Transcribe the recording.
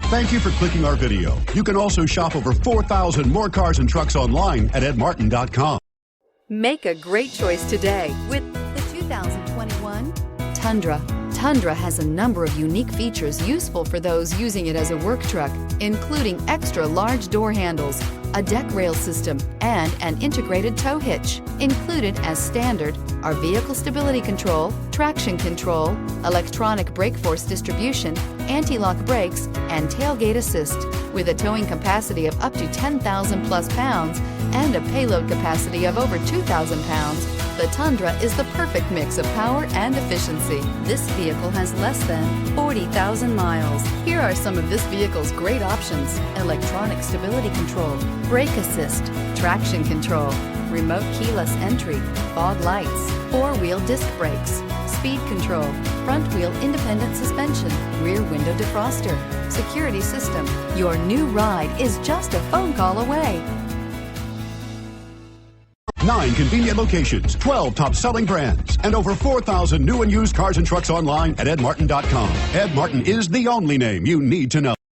Thank you for clicking our video. You can also shop over 4,000 more cars and trucks online at edmartin.com. Make a great choice today with the 2021 Tundra. Tundra has a number of unique features useful for those using it as a work truck, including extra large door handles, a deck rail system, and an integrated tow hitch. Included as standard are vehicle stability control, traction control, electronic brake force distribution, anti-lock brakes, and tailgate assist. With a towing capacity of up to 10,000 plus pounds and a payload capacity of over 2,000 pounds, the Tundra is the perfect mix of power and efficiency. This vehicle has less than 40,000 miles. Here are some of this vehicle's great options: electronic stability control, brake assist, traction control, remote keyless entry, fog lights, four-wheel disc brakes, speed control, front wheel independent suspension, rear window defroster, security system. Your new ride is just a phone call away. 9 convenient locations, 12 top-selling brands, and over 4,000 new and used cars and trucks online at edmartin.com. Ed Martin is the only name you need to know.